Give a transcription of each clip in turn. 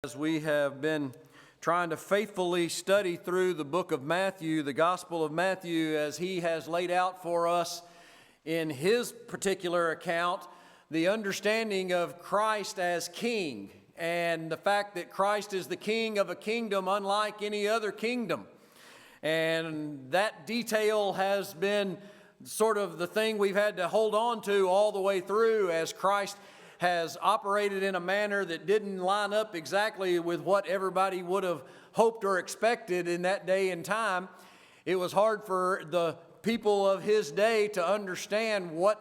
As we have been trying to faithfully study through the book of Matthew, the Gospel of Matthew, as he has laid out for us in his particular account, the understanding of Christ as King and the fact that Christ is the King of a kingdom unlike any other kingdom. And that detail has been sort of the thing we've had to hold on to all the way through, as Christ has operated in a manner that didn't line up exactly with what everybody would have hoped or expected in that day and time. It was hard for the people of his day to understand what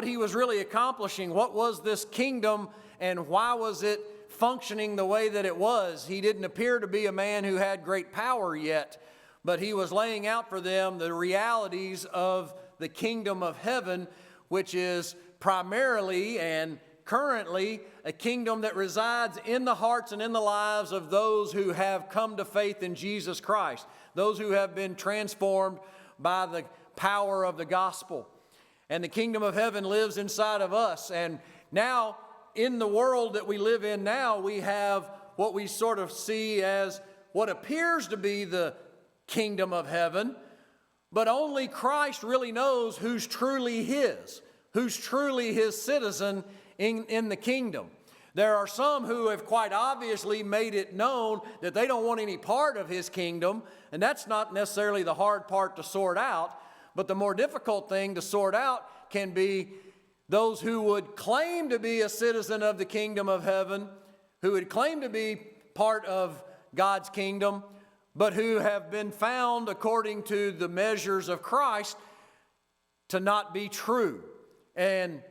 he was really accomplishing. What was this kingdom and why was it functioning the way that it was? He didn't appear to be a man who had great power yet, but he was laying out for them the realities of the kingdom of heaven, which is primarily and currently a kingdom that resides in the hearts and in the lives of those who have come to faith in Jesus Christ, those who have been transformed by the power of the gospel. And the kingdom of heaven lives inside of us. And now, in the world that we live in now, we have what we sort of see as what appears to be the kingdom of heaven, but only Christ really knows who's truly his citizen in the kingdom. There are some who have quite obviously made it known that they don't want any part of his kingdom, and that's not necessarily the hard part to sort out, but the more difficult thing to sort out can be those who would claim to be a citizen of the kingdom of heaven, who would claim to be part of God's kingdom, but who have been found, according to the measures of Christ, to not be true. And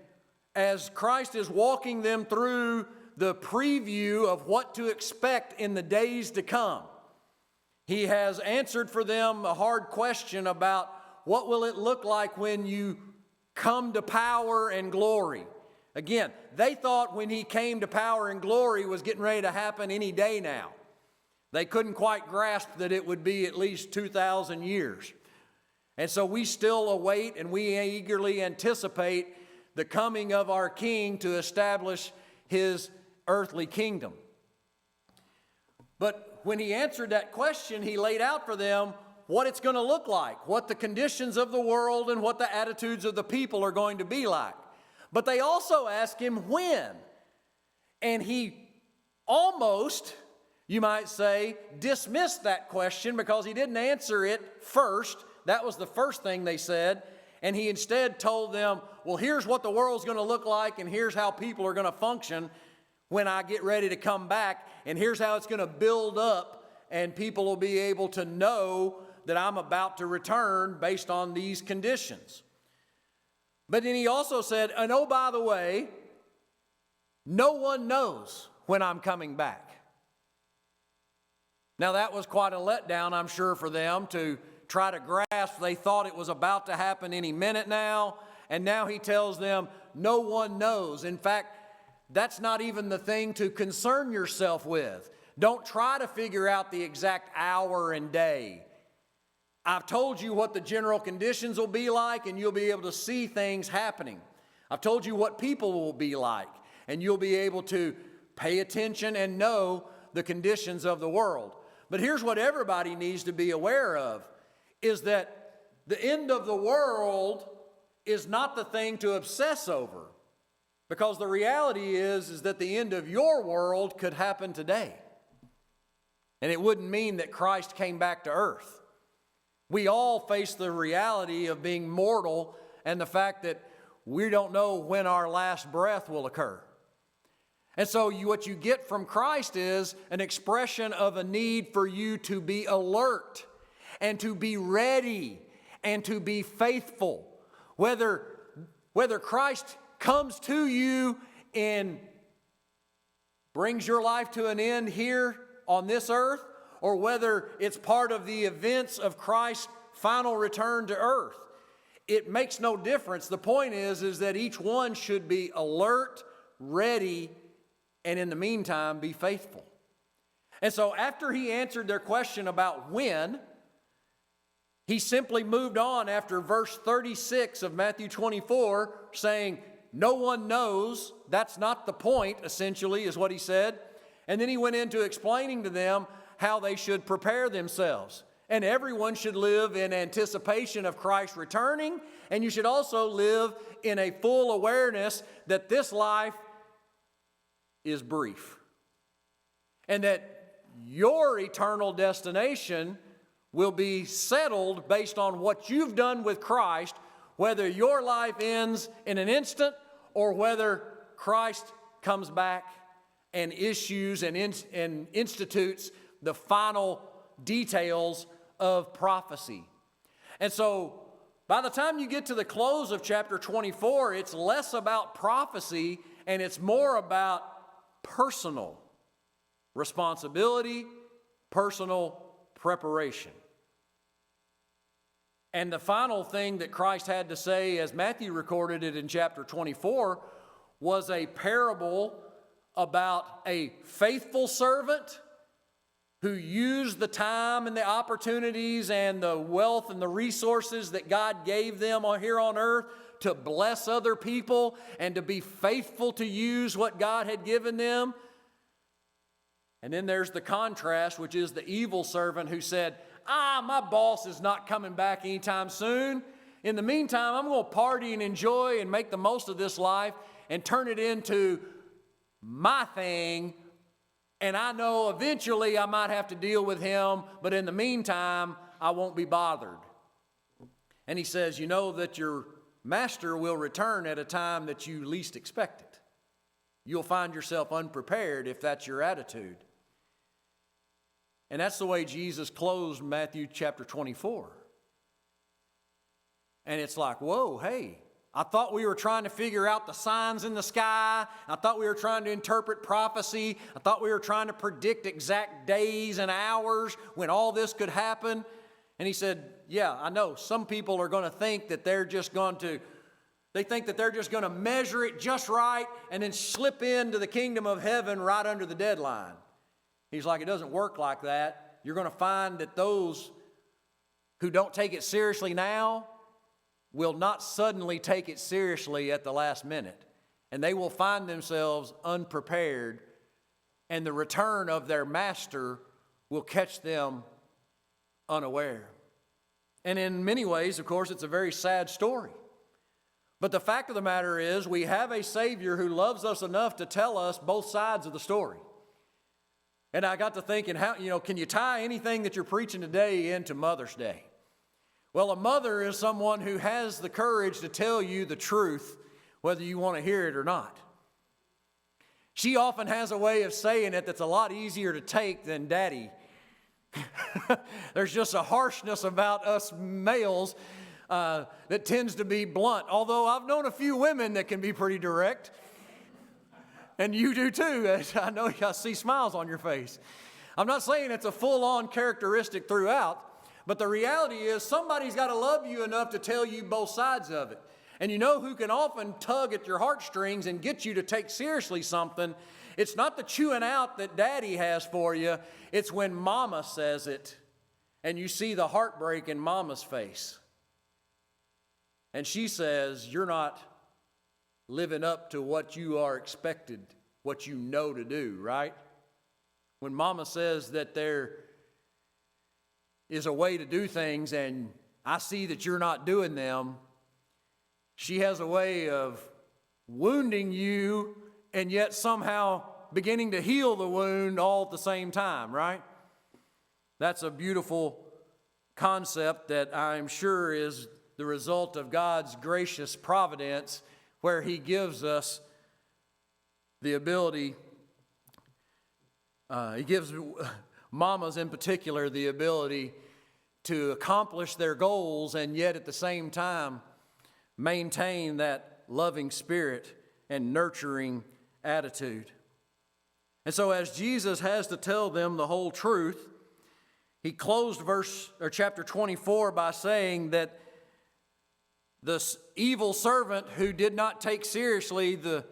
as Christ is walking them through the preview of what to expect in the days to come, he has answered for them a hard question about what will it look like when you come to power and glory. Again, they thought when he came to power and glory was getting ready to happen any day now. They couldn't quite grasp that it would be at least 2,000 years. And so we still await and we eagerly anticipate the coming of our King to establish his earthly kingdom. But when he answered that question, he laid out for them what it's going to look like, what the conditions of the world and what the attitudes of the people are going to be like. But they also asked him when. And he almost, you might say, dismissed that question because he didn't answer it first. That was the first thing they said. And he instead told them, well, here's what the world's going to look like, and here's how people are going to function when I get ready to come back, and here's how it's going to build up, and people will be able to know that I'm about to return based on these conditions. But then he also said, and oh, by the way, no one knows when I'm coming back. Now, that was quite a letdown, I'm sure, for them to try to grasp. They thought it was about to happen any minute now, and now he tells them no one knows. In fact, that's not even the thing to concern yourself with. Don't try to figure out the exact hour and day. I've told you what the general conditions will be like, and you'll be able to see things happening. I've told you what people will be like, and you'll be able to pay attention and know the conditions of the world. But here's what everybody needs to be aware of, is that the end of the world is not the thing to obsess over. Because the reality is that the end of your world could happen today. And it wouldn't mean that Christ came back to earth. We all face the reality of being mortal and the fact that we don't know when our last breath will occur. And so what you get from Christ is an expression of a need for you to be alert and to be ready and to be faithful. Whether Christ comes to you and brings your life to an end here on this earth, or whether it's part of the events of Christ's final return to earth, it makes no difference. The point is that each one should be alert, ready, and in the meantime, be faithful. And so after he answered their question about when, he simply moved on after verse 36 of Matthew 24, saying, no one knows. That's not the point, essentially, is what he said. And then he went into explaining to them how they should prepare themselves. And everyone should live in anticipation of Christ returning, and you should also live in a full awareness that this life is brief. And that your eternal destination will be settled based on what you've done with Christ, whether your life ends in an instant or whether Christ comes back and issues and institutes the final details of prophecy. And so by the time you get to the close of chapter 24, it's less about prophecy and it's more about personal responsibility, personal preparation. And the final thing that Christ had to say, as Matthew recorded it in chapter 24, was a parable about a faithful servant who used the time and the opportunities and the wealth and the resources that God gave them here on earth to bless other people and to be faithful to use what God had given them. And then there's the contrast, which is the evil servant who said, my boss is not coming back anytime soon. In the meantime, I'm going to party and enjoy and make the most of this life and turn it into my thing. And I know eventually I might have to deal with him, but in the meantime, I won't be bothered. And he says, you know that your master will return at a time that you least expect it. You'll find yourself unprepared if that's your attitude. And that's the way Jesus closed Matthew chapter 24. And it's like, whoa, hey, I thought we were trying to figure out the signs in the sky. I thought we were trying to interpret prophecy. I thought we were trying to predict exact days and hours when all this could happen. And he said, yeah, I know. Some people are going to think that they're just going to measure it just right and then slip into the kingdom of heaven right under the deadline. He's like, it doesn't work like that. You're going to find that those who don't take it seriously now will not suddenly take it seriously at the last minute. And they will find themselves unprepared, and the return of their master will catch them unaware. And in many ways, of course, it's a very sad story. But the fact of the matter is, we have a Savior who loves us enough to tell us both sides of the story. And I got to thinking, can you tie anything that you're preaching today into Mother's Day? Well, a mother is someone who has the courage to tell you the truth, whether you want to hear it or not. She often has a way of saying it that's a lot easier to take than Daddy. There's just a harshness about us males that tends to be blunt, although I've known a few women that can be pretty direct. And you do too. I know I see smiles on your face. I'm not saying it's a full-on characteristic throughout, but the reality is somebody's got to love you enough to tell you both sides of it. And you know who can often tug at your heartstrings and get you to take seriously something? It's not the chewing out that Daddy has for you. It's when Mama says it and you see the heartbreak in Mama's face. And she says, you're not living up to what you are expected, what you know to do, right? When Mama says that there is a way to do things and I see that you're not doing them, she has a way of wounding you and yet somehow beginning to heal the wound all at the same time, right? That's a beautiful concept that I'm sure is the result of God's gracious providence, where He gives us the ability, He gives mamas in particular the ability to accomplish their goals and yet at the same time maintain that loving spirit and nurturing attitude. And so as Jesus has to tell them the whole truth, He closed chapter 24 by saying that the evil servant who did not take seriously the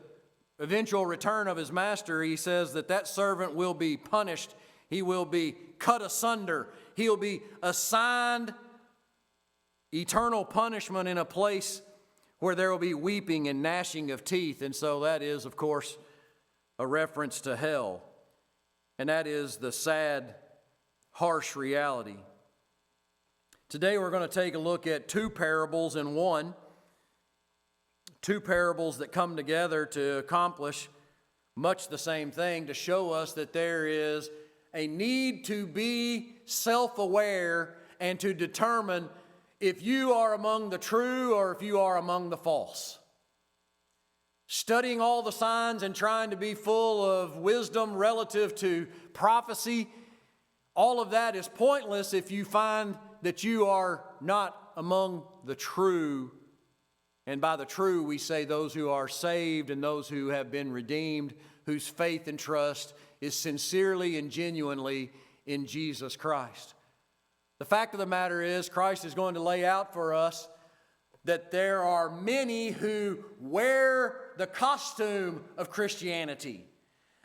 eventual return of his master, He says that servant will be punished. He will be cut asunder. He'll be assigned eternal punishment in a place where there will be weeping and gnashing of teeth. And so that is, of course, a reference to hell. and that is the sad, harsh reality. Today we're going to take a look at two parables in one. Two parables that come together to accomplish much the same thing, to show us that there is a need to be self-aware and to determine if you are among the true or if you are among the false. Studying all the signs and trying to be full of wisdom relative to prophecy, all of that is pointless if you find that you are not among the true. And by the true, we say those who are saved and those who have been redeemed, whose faith and trust is sincerely and genuinely in Jesus Christ. The fact of the matter is, Christ is going to lay out for us that there are many who wear the costume of Christianity.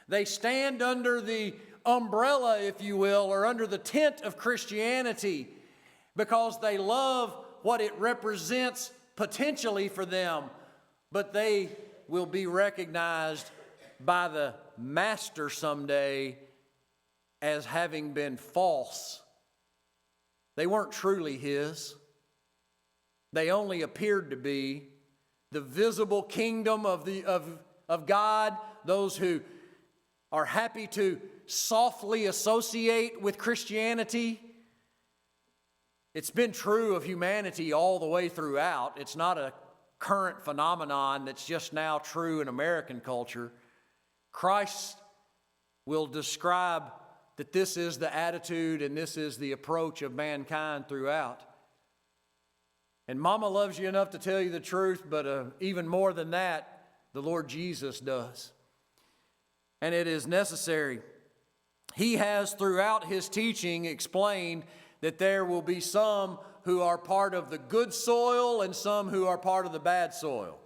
They stand under the umbrella, if you will, or under the tent of Christianity because they love what it represents potentially for them, but they will be recognized by the master someday as having been false. They weren't truly his. They only appeared to be. The visible kingdom of God, those who are happy to softly associate with Christianity. It's been true of humanity all the way throughout. It's not a current phenomenon that's just now true in American culture. Christ will describe that this is the attitude and this is the approach of mankind throughout. And Mama loves you enough to tell you the truth, but even more than that, the Lord Jesus does. And it is necessary. He has throughout his teaching explained that there will be some who are part of the good soil and some who are part of the bad soil.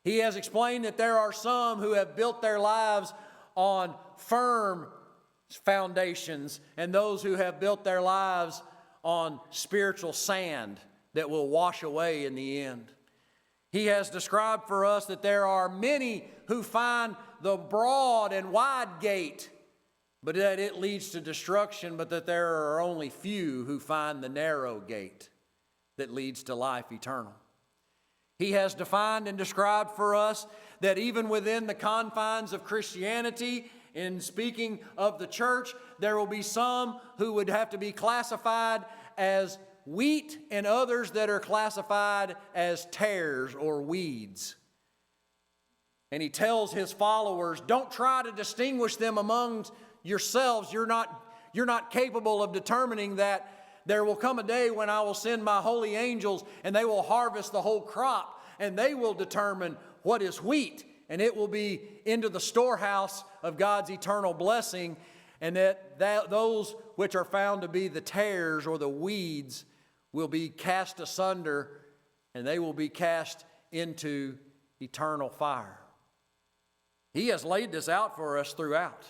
He has explained that there are some who have built their lives on firm foundations and those who have built their lives on spiritual sand that will wash away in the end. He has described for us that there are many who find the broad and wide gate, but that it leads to destruction, but that there are only few who find the narrow gate that leads to life eternal. He has defined and described for us that even within the confines of Christianity, in speaking of the church, there will be some who would have to be classified as wheat and others that are classified as tares or weeds. And he tells his followers, don't try to distinguish them among yourselves. You're not capable of determining that. There will come a day when I will send my holy angels and they will harvest the whole crop and they will determine what is wheat, and it will be into the storehouse of God's eternal blessing, and that those which are found to be the tares or the weeds will be cast asunder and they will be cast into eternal fire. He has laid this out for us throughout.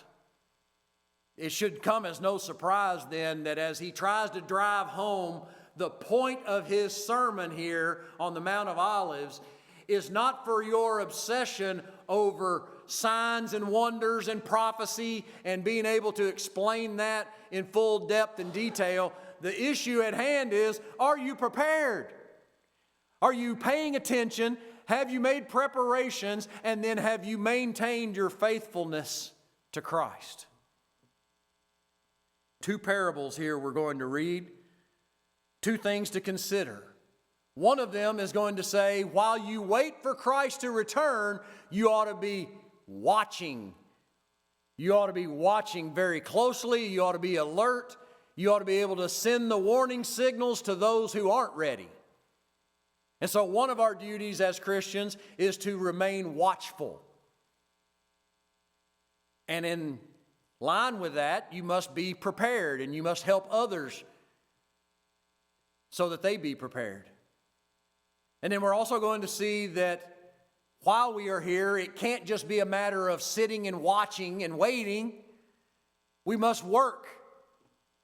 It should come as no surprise then that as he tries to drive home the point of his sermon here on the Mount of Olives is not for your obsession over signs and wonders and prophecy and being able to explain that in full depth and detail. The issue at hand is, are you prepared? Are you paying attention? Have you made preparations? And then have you maintained your faithfulness to Christ? Two parables here we're going to read. Two things to consider. One of them is going to say, while you wait for Christ to return, you ought to be watching. You ought to be watching very closely. You ought to be alert. You ought to be able to send the warning signals to those who aren't ready. And so one of our duties as Christians is to remain watchful. And in line with that, you must be prepared and you must help others so that they be prepared. And then we're also going to see that while we are here, it can't just be a matter of sitting and watching and waiting. We must work.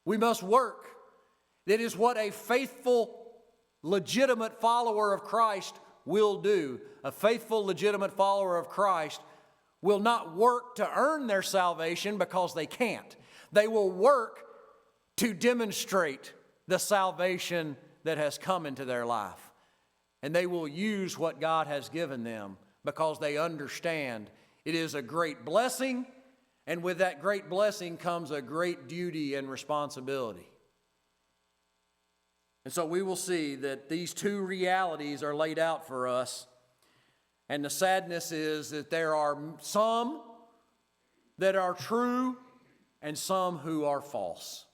We must work. That is what a faithful, legitimate follower of Christ will do. A faithful, legitimate follower of Christ will not work to earn their salvation because they can't. They will work to demonstrate the salvation that has come into their life. And they will use what God has given them because they understand it is a great blessing, and with that great blessing comes a great duty and responsibility. And so we will see that these two realities are laid out for us. And the sadness is that there are some that are true and some who are false.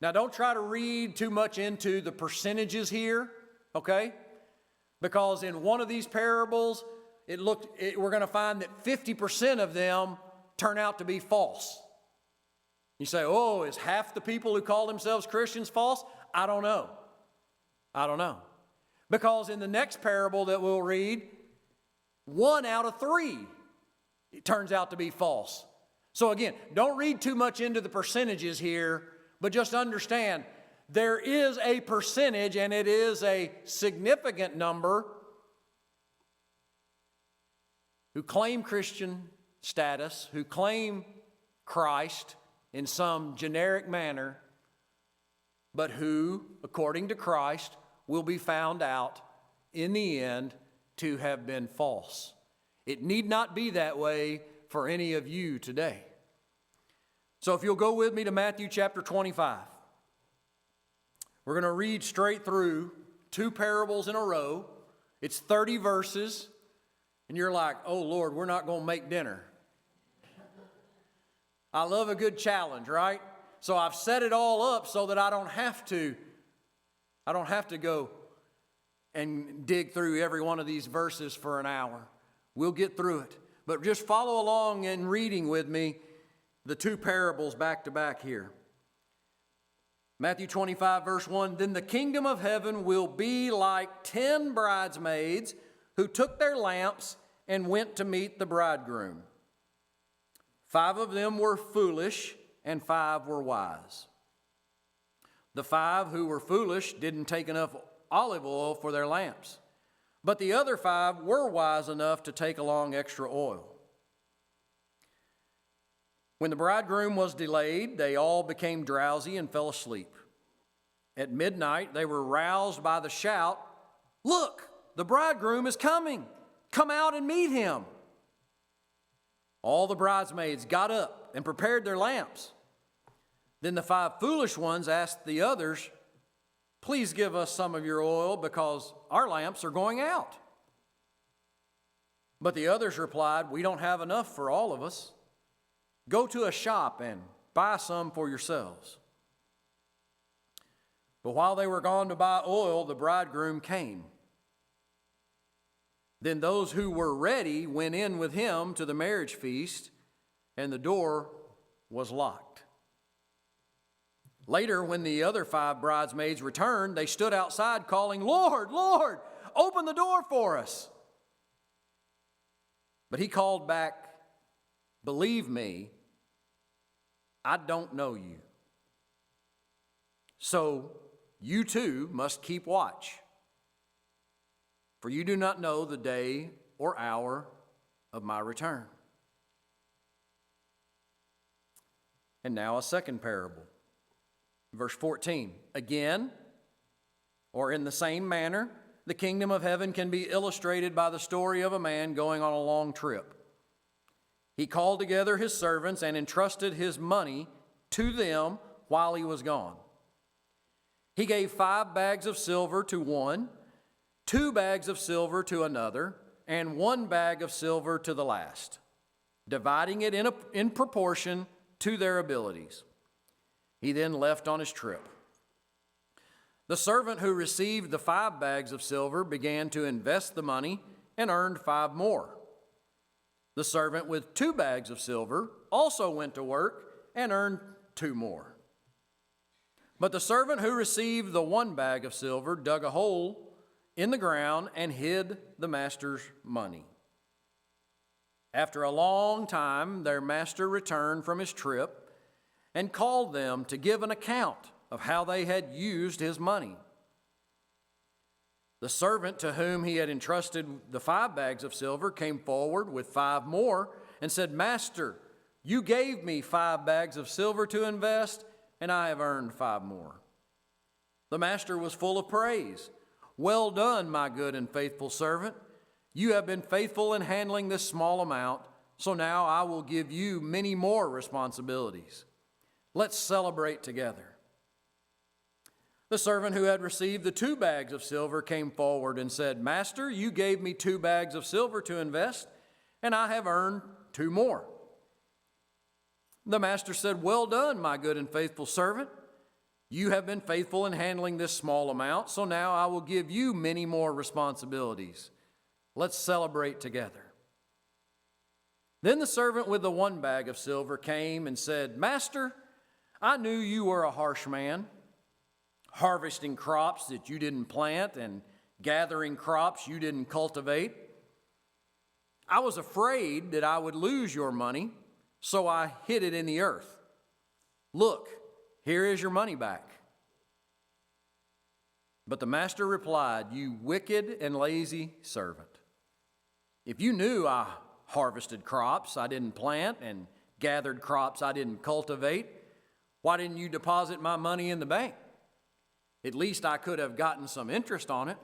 Now, don't try to read too much into the percentages here, okay? Because in one of these parables, we're going to find that 50% of them turn out to be false. You say, oh, is half the people who call themselves Christians false? I don't know. Because in the next parable that we'll read, 1 out of 3 it turns out to be false. So again, don't read too much into the percentages here, but just understand there is a percentage, and it is a significant number, who claim Christian status, who claim Christ in some generic manner, but who, according to Christ, will be found out in the end to have been false. It need not be that way for any of you today. So if you'll go with me to Matthew chapter 25. We're going to read straight through 2 parables in a row. It's 30 verses, and you're like, oh Lord, we're not going to make dinner. I love a good challenge, right? So I've set it all up so that I don't have to go and dig through every one of these verses for an hour. We'll get through it. But just follow along in reading with me the 2 parables back to back here. Matthew 25, verse 1, then the kingdom of heaven will be like 10 bridesmaids who took their lamps and went to meet the bridegroom. 5 of them were foolish, and 5 were wise. The 5 who were foolish didn't take enough olive oil for their lamps, but the other 5 were wise enough to take along extra oil. When the bridegroom was delayed, they all became drowsy and fell asleep. At midnight, they were roused by the shout, look, the bridegroom is coming. Come out and meet him. All the bridesmaids got up and prepared their lamps. Then the 5 foolish ones asked the others, please give us some of your oil because our lamps are going out. But the others replied, we don't have enough for all of us. Go to a shop and buy some for yourselves. But while they were gone to buy oil, the bridegroom came. Then those who were ready went in with him to the marriage feast, and the door was locked. Later, when the other 5 bridesmaids returned, they stood outside calling, Lord, Lord, open the door for us. But he called back, believe me, I don't know you. So you too must keep watch, for you do not know the day or hour of my return. And now a second parable. Verse 14, again, or in the same manner, the kingdom of heaven can be illustrated by the story of a man going on a long trip. He called together his servants and entrusted his money to them while he was gone. He gave 5 bags of silver to one, 2 bags of silver to another, and 1 bag of silver to the last, dividing it in proportion to their abilities. He then left on his trip. The servant who received the 5 bags of silver began to invest the money and earned 5 more. The servant with 2 bags of silver also went to work and earned 2 more. But the servant who received the 1 bag of silver dug a hole in the ground and hid the master's money. After a long time, their master returned from his trip and called them to give an account of how they had used his money. The servant to whom he had entrusted the 5 bags of silver came forward with 5 more and said, Master, you gave me 5 bags of silver to invest, and I have earned 5 more. The master was full of praise. Well done, my good and faithful servant. You have been faithful in handling this small amount, so now I will give you many more responsibilities. Let's celebrate together. The servant who had received the 2 bags of silver came forward and said, Master, you gave me 2 bags of silver to invest, and I have earned 2 more. The master said, Well done, my good and faithful servant. You have been faithful in handling this small amount, so now I will give you many more responsibilities. Let's celebrate together. Then the servant with the 1 bag of silver came and said, Master, I knew you were a harsh man, harvesting crops that you didn't plant and gathering crops you didn't cultivate. I was afraid that I would lose your money, so I hid it in the earth. Look, here is your money back. But the master replied, You wicked and lazy servant. If you knew I harvested crops I didn't plant and gathered crops I didn't cultivate, why didn't you deposit my money in the bank? At least I could have gotten some interest on it.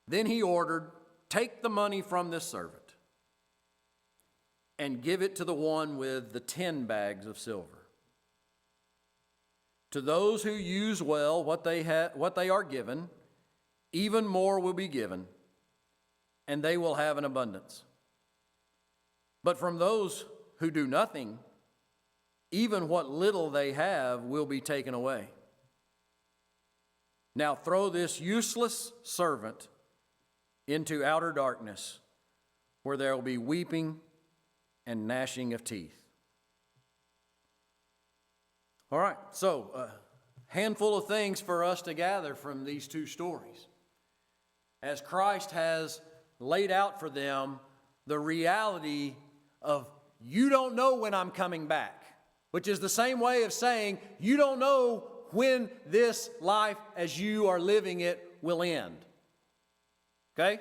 Then he ordered, Take the money from this servant and give it to the one with the 10 bags of silver. To those who use well what they are given, even more will be given, and they will have an abundance. But from those who do nothing, even what little they have will be taken away. Now throw this useless servant into outer darkness, where there will be weeping and gnashing of teeth. All right, so a handful of things for us to gather from these 2 stories. As Christ has laid out for them the reality of, you don't know when I'm coming back, which is the same way of saying, you don't know when this life as you are living it will end. Okay?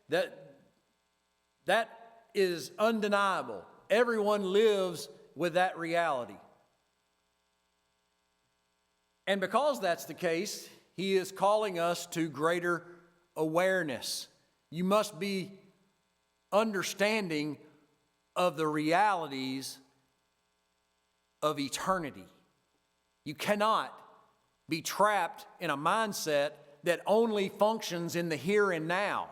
That is undeniable. Everyone lives with that reality. And because that's the case, he is calling us to greater awareness. You must be understanding of the realities of eternity. You cannot be trapped in a mindset that only functions in the here and now.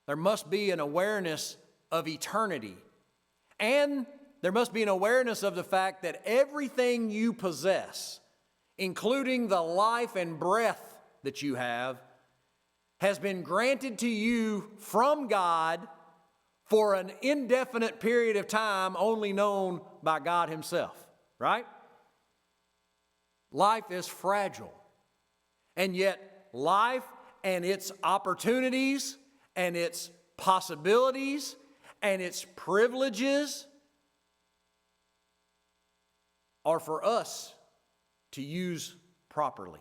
There must be an awareness of eternity. And there must be an awareness of the fact that everything you possess, including the life and breath that you have, has been granted to you from God for an indefinite period of time only known by God Himself, right? Life is fragile. And yet life and its opportunities and its possibilities and its privileges are for us to use properly.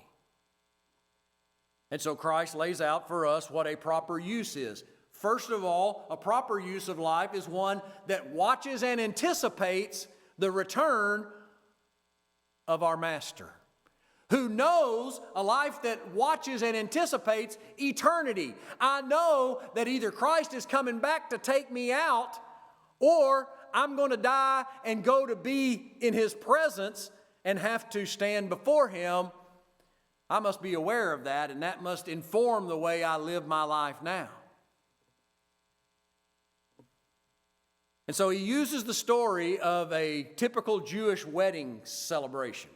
And so Christ lays out for us what a proper use is. First of all, a proper use of life is one that watches and anticipates the return of our Master, who knows a life that watches and anticipates eternity. I know that either Christ is coming back to take me out, or I'm going to die and go to be in His presence and have to stand before Him. I must be aware of that, and that must inform the way I live my life now. And so he uses the story of a typical Jewish wedding celebration.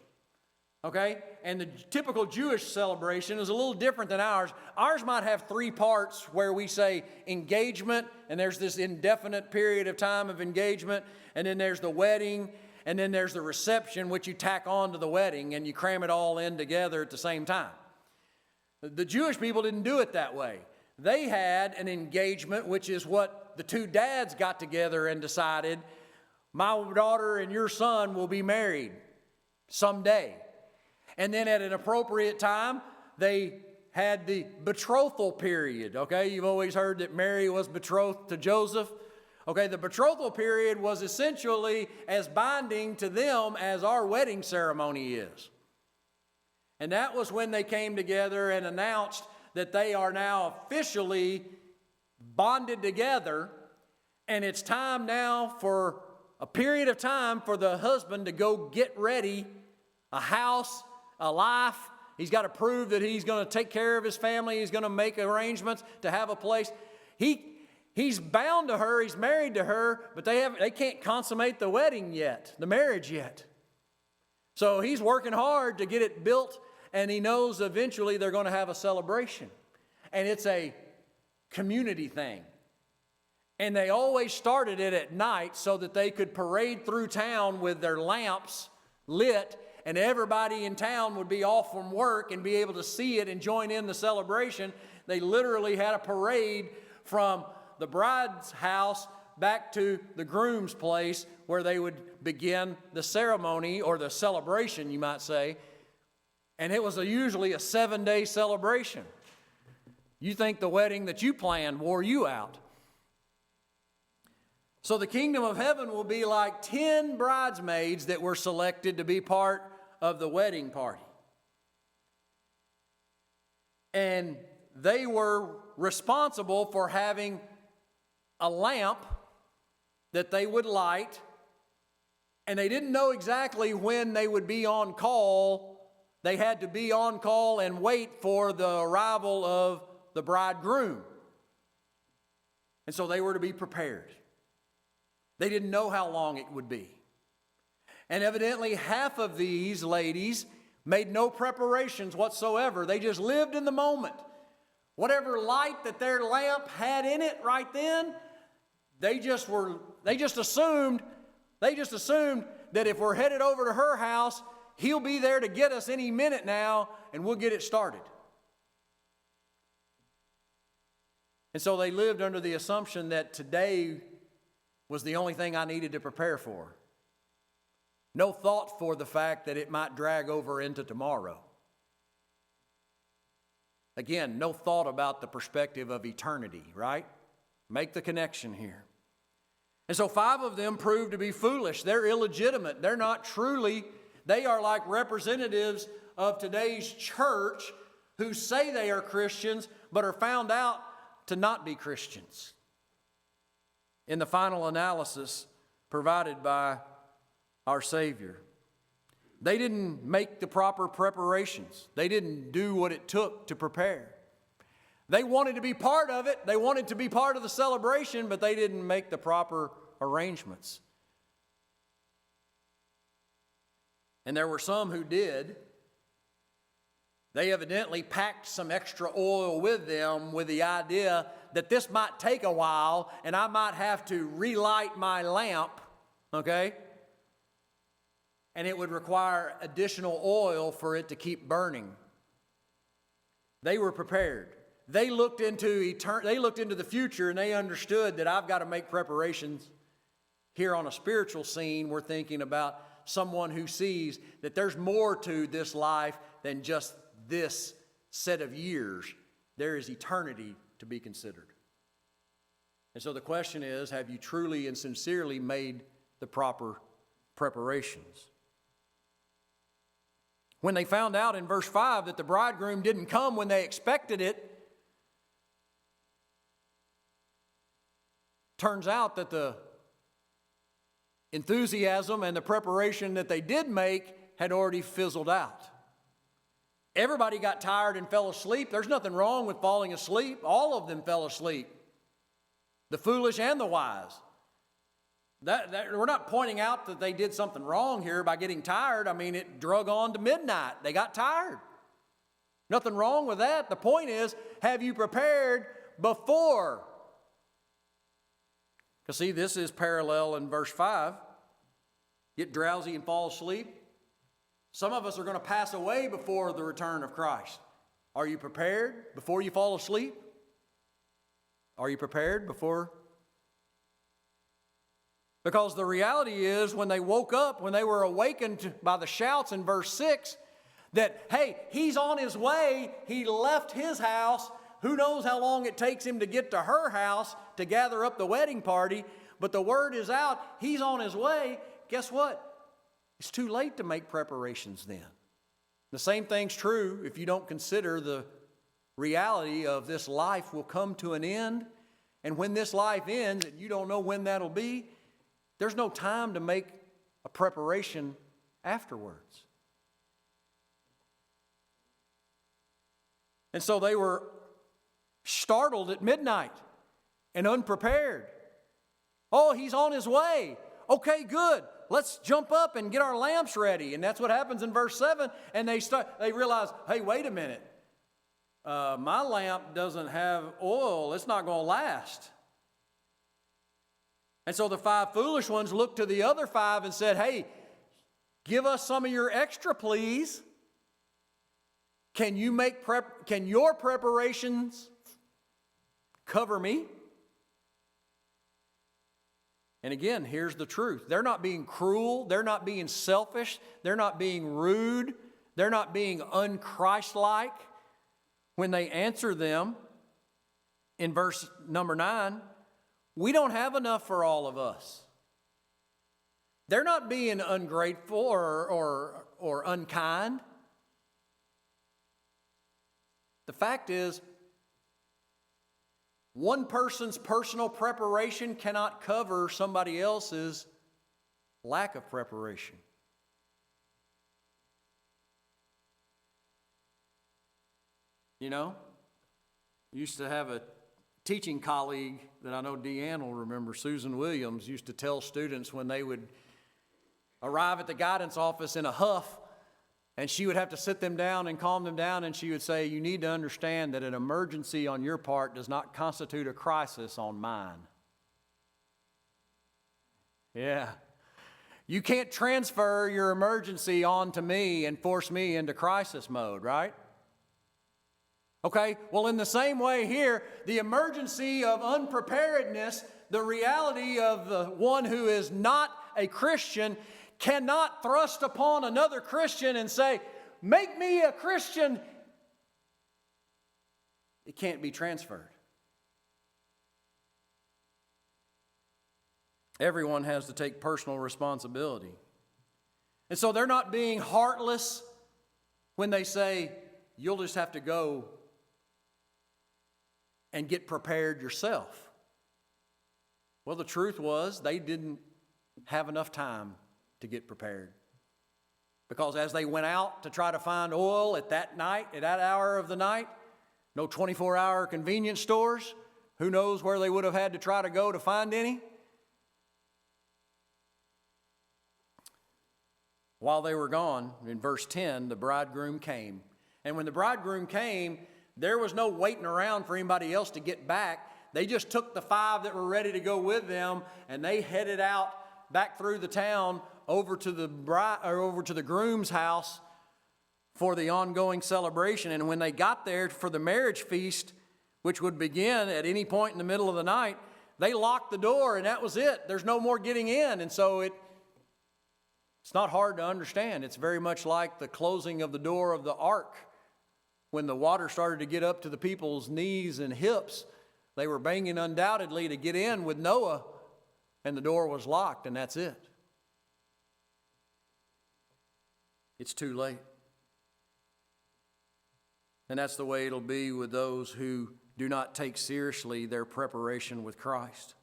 Okay? And the typical Jewish celebration is a little different than ours. Ours might have 3 parts where we say engagement, and there's this indefinite period of time of engagement, and then there's the wedding, and then there's the reception, which you tack on to the wedding, and you cram it all in together at the same time. The Jewish people didn't do it that way. They had an engagement, which is what the 2 dads got together and decided, my daughter and your son will be married someday. And then at an appropriate time, they had the betrothal period, okay? You've always heard that Mary was betrothed to Joseph. Okay, the betrothal period was essentially as binding to them as our wedding ceremony is. And that was when they came together and announced that they are now officially bonded together, and it's time now for a period of time for the husband to go get ready a house, a life. He's got to prove that he's going to take care of his family. He's going to make arrangements to have a place. He's bound to her. He's married to her, but they can't consummate the wedding yet, the marriage yet. So he's working hard to get it built, and he knows eventually they're going to have a celebration. And it's a community thing. And they always started it at night so that they could parade through town with their lamps lit, and everybody in town would be off from work and be able to see it and join in the celebration. They literally had a parade from the bride's house back to the groom's place where they would begin the ceremony, or the celebration, you might say. And it was usually a 7-day celebration. You think the wedding that you planned wore you out. So the kingdom of heaven will be like 10 bridesmaids that were selected to be part of the wedding party. And they were responsible for having a lamp that they would light, and they didn't know exactly when they would be on call. They had to be on call and wait for the arrival of the bridegroom. And so they were to be prepared. They didn't know how long it would be. And evidently half of these ladies made no preparations whatsoever. They just lived in the moment. Whatever light that their lamp had in it right then, they just assumed that if we're headed over to her house, he'll be there to get us any minute now, and we'll get it started. And so they lived under the assumption that today was the only thing I needed to prepare for. No thought for the fact that it might drag over into tomorrow. Again, no thought about the perspective of eternity, right? Make the connection here. And so 5 of them proved to be foolish. They're illegitimate. They're not truly, they are like representatives of today's church who say they are Christians but are found out to not be Christians. In the final analysis provided by our Savior, they didn't make the proper preparations. They didn't do what it took to prepare. They wanted to be part of it. They wanted to be part of the celebration, but they didn't make the proper arrangements. And there were some who did. They evidently packed some extra oil with them with the idea that this might take a while and I might have to relight my lamp, okay? And it would require additional oil for it to keep burning. They were prepared. They looked into the future, and they understood that I've got to make preparations. Here on a spiritual scene, we're thinking about someone who sees that there's more to this life than just this set of years. There is eternity to be considered. And so the question is, have you truly and sincerely made the proper preparations? When they found out in verse 5 that the bridegroom didn't come when they expected it, turns out that the enthusiasm and the preparation that they did make had already fizzled out. Everybody got tired and fell asleep. There's nothing wrong with falling asleep. All of them fell asleep, the foolish and the wise. We're not pointing out that they did something wrong here by getting tired. I mean, it drug on to midnight. They got tired. Nothing wrong with that. The point is, have you prepared before? Because see, this is parallel in verse 5. Get drowsy and fall asleep. Some of us are going to pass away before the return of Christ. Are you prepared before you fall asleep? Are you prepared before? Because the reality is, when they woke up, when they were awakened by the shouts in verse 6, that, hey, he's on his way, he left his house, who knows how long it takes him to get to her house to gather up the wedding party, but the word is out, he's on his way. Guess what? It's too late to make preparations then. The same thing's true if you don't consider the reality of this life will come to an end. And when this life ends, and you don't know when that'll be, there's no time to make a preparation afterwards. And so they were startled at midnight and unprepared. Oh, he's on his way. Okay, good. Let's jump up and get our lamps ready. And that's what happens in verse 7. And they realize, hey, wait a minute. My lamp doesn't have oil. It's not going to last. And so the 5 foolish ones looked to the other 5 and said, hey, give us some of your extra, please. Can your preparations cover me? And again, here's the truth. They're not being cruel. They're not being selfish. They're not being rude. They're not being unchristlike. When they answer them in verse number 9, we don't have enough for all of us. They're not being ungrateful or unkind. The fact is, one person's personal preparation cannot cover somebody else's lack of preparation. You know, I used to have a teaching colleague that I know Deanne will remember, Susan Williams, used to tell students when they would arrive at the guidance office in a huff, and she would have to sit them down and calm them down, and she would say, you need to understand that an emergency on your part does not constitute a crisis on mine. Yeah. You can't transfer your emergency onto me and force me into crisis mode, right? Okay, well, in the same way here, the emergency of unpreparedness, the reality of the one who is not a Christian, cannot thrust upon another Christian and say, make me a Christian. It can't be transferred. Everyone has to take personal responsibility. And so they're not being heartless when they say, you'll just have to go and get prepared yourself. Well, the truth was they didn't have enough time to get prepared. Because as they went out to try to find oil at that night, at that hour of the night, no 24-hour convenience stores, who knows where they would have had to try to go to find any? While they were gone, in verse 10, the bridegroom came. And when the bridegroom came, there was no waiting around for anybody else to get back. They just took the 5 that were ready to go with them, and they headed out back through the town over to the groom's house for the ongoing celebration. And when they got there for the marriage feast, which would begin at any point in the middle of the night, they locked the door, and that was it. There's no more getting in. And so it's not hard to understand. It's very much like the closing of the door of the ark. When the water started to get up to the people's knees and hips, they were banging undoubtedly to get in with Noah, and the door was locked, and that's it. It's too late. And that's the way it'll be with those who do not take seriously their preparation with Christ.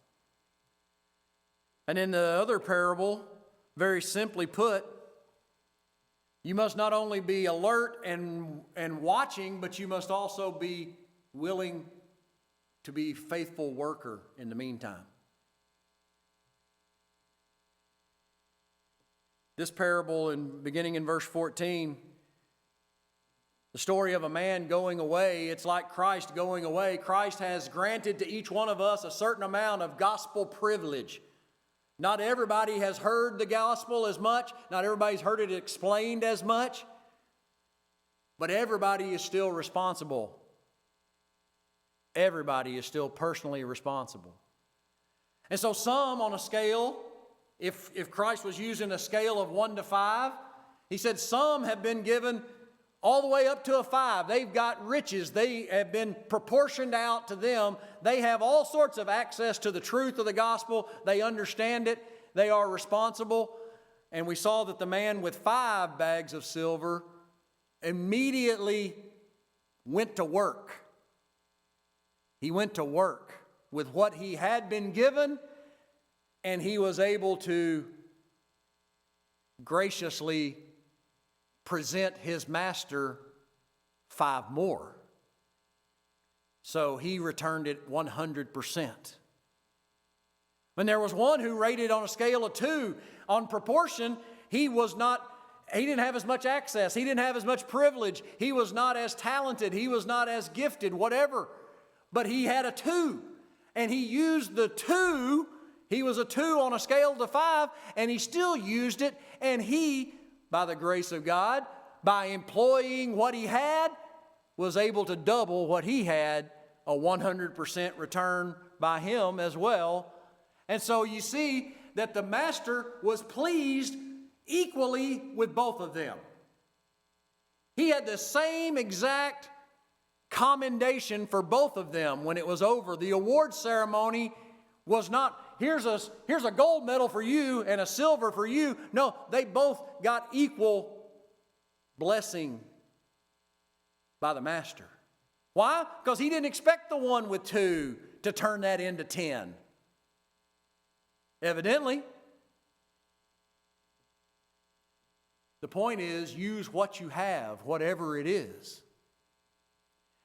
And in the other parable, very simply put, you must not only be alert and watching, but you must also be willing to be a faithful worker in the meantime. This parable, beginning in verse 14, the story of a man going away, it's like Christ going away. Christ has granted to each one of us a certain amount of gospel privilege. Not everybody has heard the gospel as much. Not everybody's heard it explained as much. But everybody is still responsible. Everybody is still personally responsible. And so some on a scale, if Christ was using a scale of 1 to 5, he said some have been given all the way up to a 5. They've got riches. They have been proportioned out to them. They have all sorts of access to the truth of the gospel. They understand it. They are responsible. And we saw that the man with 5 bags of silver immediately went to work. He went to work with what he had been given, and he was able to graciously present his master 5 more. So he returned it 100%. When there was one who rated on a scale of 2 on proportion, he didn't have as much access. He didn't have as much privilege. He was not as talented. He was not as gifted, whatever. But he had a 2, and he used the 2. He was a 2 on a scale to 5, and he still used it, and he, by the grace of God, by employing what he had, was able to double what he had, a 100% return by him as well. And so you see that the master was pleased equally with both of them. He had the same exact commendation for both of them when it was over. The award ceremony was not, here's a gold medal for you and a silver for you. No, they both got equal blessing by the master. Why? Because he didn't expect the one with 2 to turn that into 10. Evidently. The point is, use what you have, whatever it is.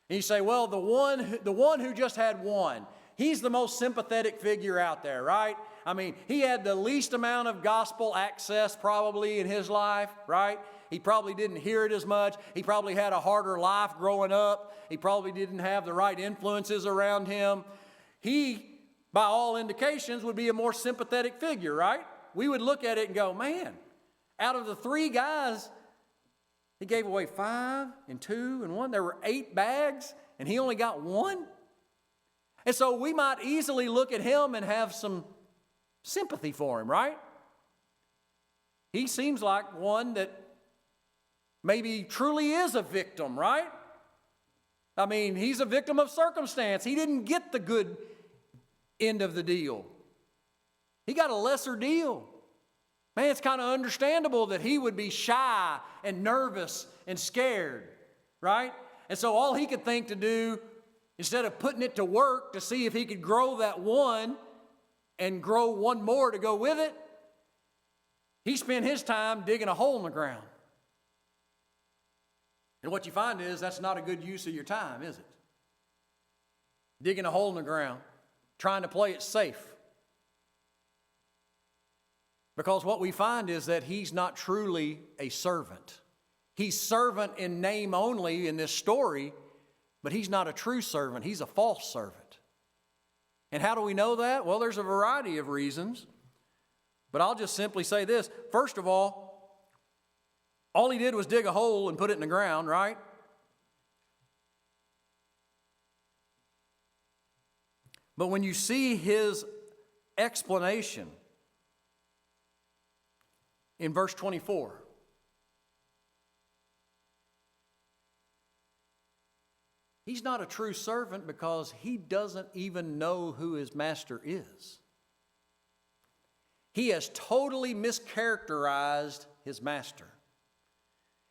And you say, well, the one who just had 1, he's the most sympathetic figure out there, right? I mean, he had the least amount of gospel access probably in his life, right? He probably didn't hear it as much. He probably had a harder life growing up. He probably didn't have the right influences around him. He, by all indications, would be a more sympathetic figure, right? We would look at it and go, man, out of the 3 guys, he gave away 5 and 2 and 1. There were 8 bags, and he only got 1. And so we might easily look at him and have some sympathy for him, right? He seems like one that maybe truly is a victim, right? I mean, he's a victim of circumstance. He didn't get the good end of the deal. He got a lesser deal. Man, it's kind of understandable that he would be shy and nervous and scared, right? And so all he could think to do, instead of putting it to work to see if he could grow that 1 and grow 1 more to go with it, he spent his time digging a hole in the ground. And what you find is that's not a good use of your time, is it? Digging a hole in the ground, trying to play it safe. Because what we find is that he's not truly a servant. He's servant in name only in this story, but he's not a true servant. He's a false servant. And how do we know that? Well, there's a variety of reasons. But I'll just simply say this. First of all he did was dig a hole and put it in the ground, right? But when you see his explanation in verse 24, he's not a true servant because he doesn't even know who his master is. He has totally mischaracterized his master.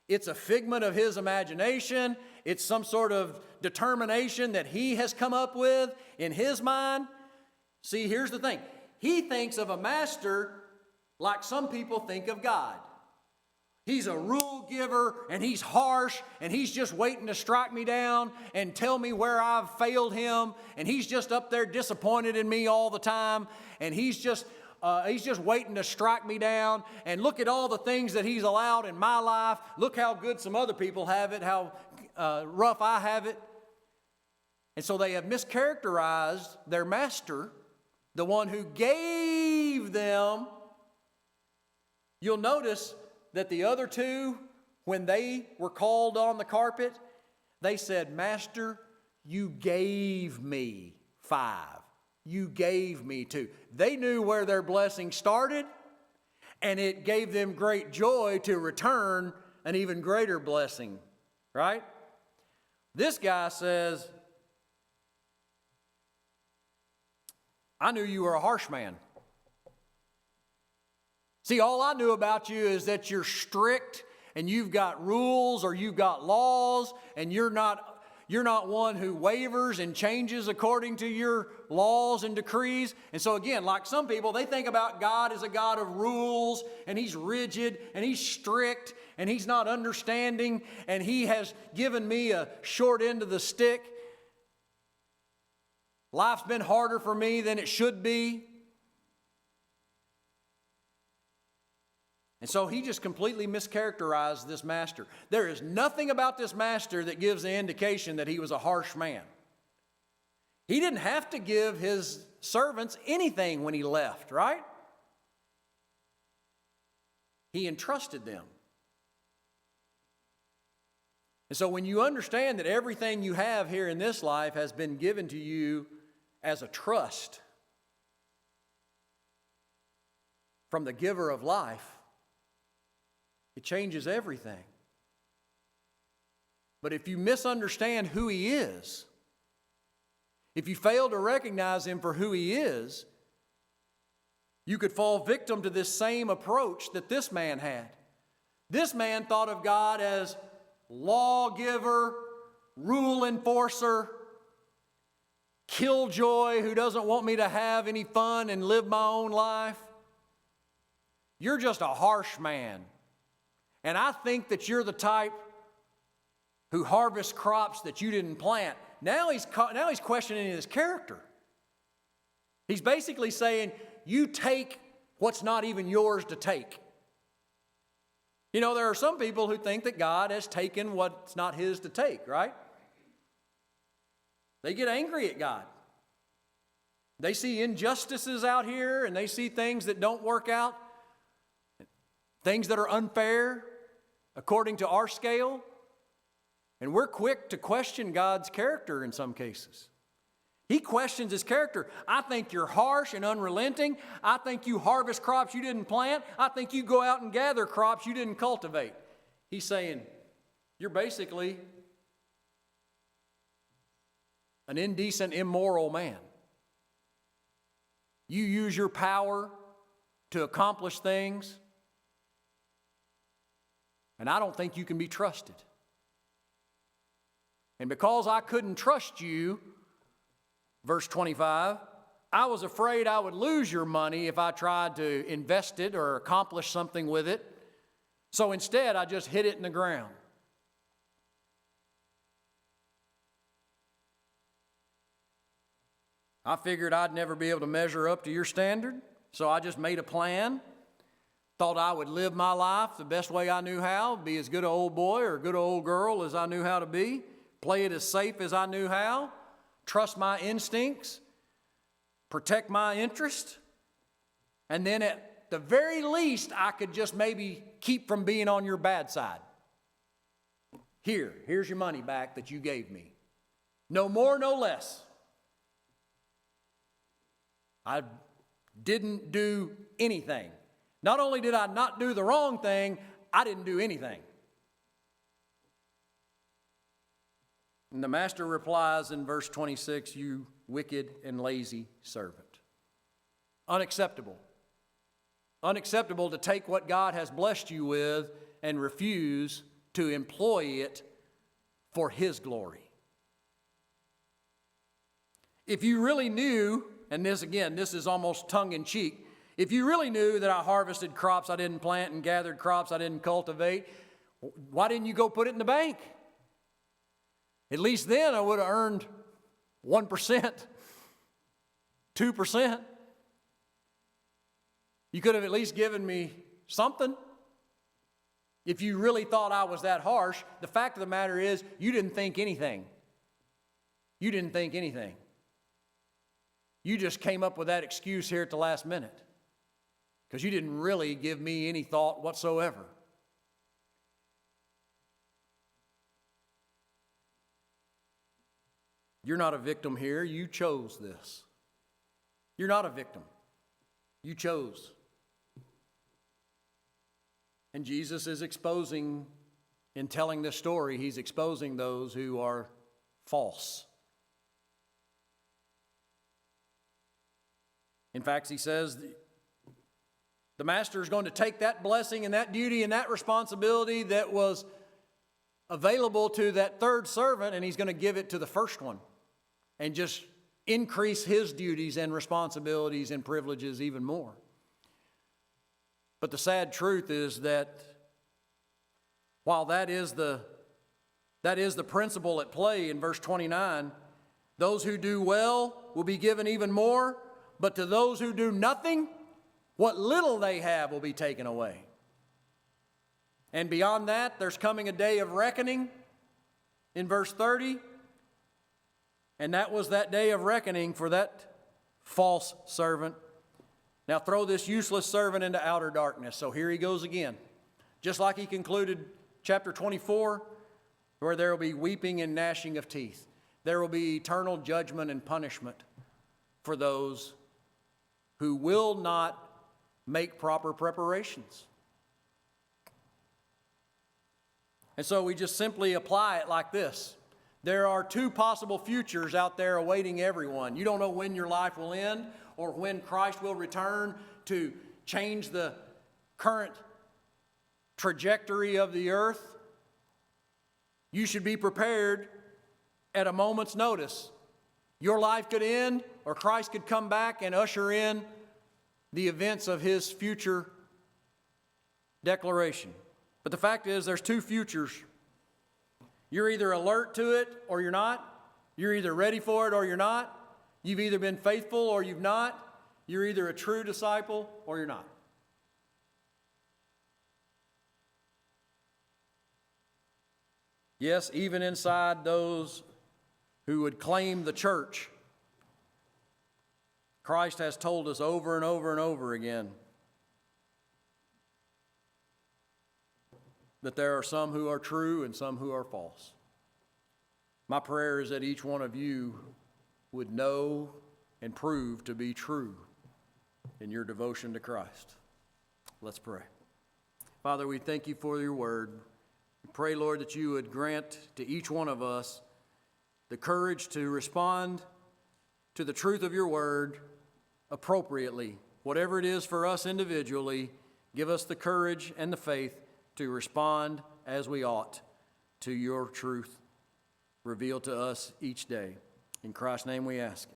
It's a figment of his imagination. It's some sort of determination that he has come up with in his mind. See, here's the thing. He thinks of a master like some people think of God. He's a rule giver, and he's harsh, and he's just waiting to strike me down and tell me where I've failed him, and he's just up there disappointed in me all the time, and he's just waiting to strike me down, and look at all the things that he's allowed in my life. Look how good some other people have it, how rough I have it. And so they have mischaracterized their master, the one who gave them. You'll notice that the other 2, when they were called on the carpet, they said, Master, you gave me 5. You gave me 2. They knew where their blessing started, and it gave them great joy to return an even greater blessing right? This guy says, I knew you were a harsh man. See, all I knew about you is that you're strict and you've got rules or you've got laws, and you're not one who wavers and changes according to your laws and decrees. And so again, like some people, they think about God as a God of rules, and He's rigid and He's strict and He's not understanding, and He has given me a short end of the stick. Life's been harder for me than it should be. And so he just completely mischaracterized this master. There is nothing about this master that gives the indication that he was a harsh man. He didn't have to give his servants anything when he left, right? He entrusted them. And so when you understand that everything you have here in this life has been given to you as a trust from the giver of life, it changes everything. But if you misunderstand who He is, if you fail to recognize Him for who He is, you could fall victim to this same approach that this man had. This man thought of God as lawgiver, rule enforcer, killjoy who doesn't want me to have any fun and live my own life. You're just a harsh man. And I think that you're the type who harvests crops that you didn't plant. Now he's questioning his character. He's basically saying, you take what's not even yours to take. You know, there are some people who think that God has taken what's not His to take, right? They get angry at God. They see injustices out here, and they see things that don't work out, things that are unfair according to our scale, and we're quick to question God's character in some cases. He questions His character. I think you're harsh and unrelenting. I think you harvest crops you didn't plant. I think you go out and gather crops you didn't cultivate. He's saying, you're basically an indecent, immoral man. You use your power to accomplish things, and I don't think you can be trusted. And because I couldn't trust you, verse 25, I was afraid I would lose your money if I tried to invest it or accomplish something with it. So instead, I just hid it in the ground. I figured I'd never be able to measure up to your standard, so I just made a plan. Thought I would live my life the best way I knew how, be as good an old boy or a good old girl as I knew how to be, play it as safe as I knew how, trust my instincts, protect my interest, and then at the very least, I could just maybe keep from being on your bad side. Here's your money back that you gave me. No more, no less. I didn't do anything. Not only did I not do the wrong thing, I didn't do anything. And the master replies in verse 26, you wicked and lazy servant. Unacceptable. Unacceptable to take what God has blessed you with and refuse to employ it for His glory. If you really knew, and this is almost tongue-in-cheek, if you really knew that I harvested crops I didn't plant and gathered crops I didn't cultivate, why didn't you go put it in the bank? At least then I would have earned 1%, 2%. You could have at least given me something. If you really thought I was that harsh, the fact of the matter is you didn't think anything. You didn't think anything. You just came up with that excuse here at the last minute because you didn't really give me any thought whatsoever. You're not a victim here. You chose this. You're not a victim. You chose. And Jesus is exposing in telling this story, he's exposing those who are false. In fact, he says the master is going to take that blessing and that duty and that responsibility that was available to that third servant, and he's going to give it to the first one and just increase his duties and responsibilities and privileges even more. But the sad truth is that while that is the principle at play in verse 29, those who do well will be given even more, but to those who do nothing, what little they have will be taken away. And beyond that, there's coming a day of reckoning in verse 30. And that was that day of reckoning for that false servant. Now throw this useless servant into outer darkness. So here he goes again. Just like he concluded chapter 24, where there will be weeping and gnashing of teeth. There will be eternal judgment and punishment for those who will not make proper preparations. And so we just simply apply it like this. There are two possible futures out there awaiting everyone. You don't know when your life will end or when Christ will return to change the current trajectory of the earth. You should be prepared at a moment's notice. Your life could end, or Christ could come back and usher in the events of his future declaration. But the fact is, there's two futures. You're either alert to it or you're not. You're either ready for it or you're not. You've either been faithful or you've not. You're either a true disciple or you're not. Yes, even inside those who would claim the church, Christ has told us over and over and over again that there are some who are true and some who are false. My prayer is that each one of you would know and prove to be true in your devotion to Christ. Let's pray. Father, we thank you for your word. We pray, Lord, that you would grant to each one of us the courage to respond to the truth of your word appropriately. Whatever it is for us individually, give us the courage and the faith to respond as we ought to your truth revealed to us each day. In Christ's name we ask it.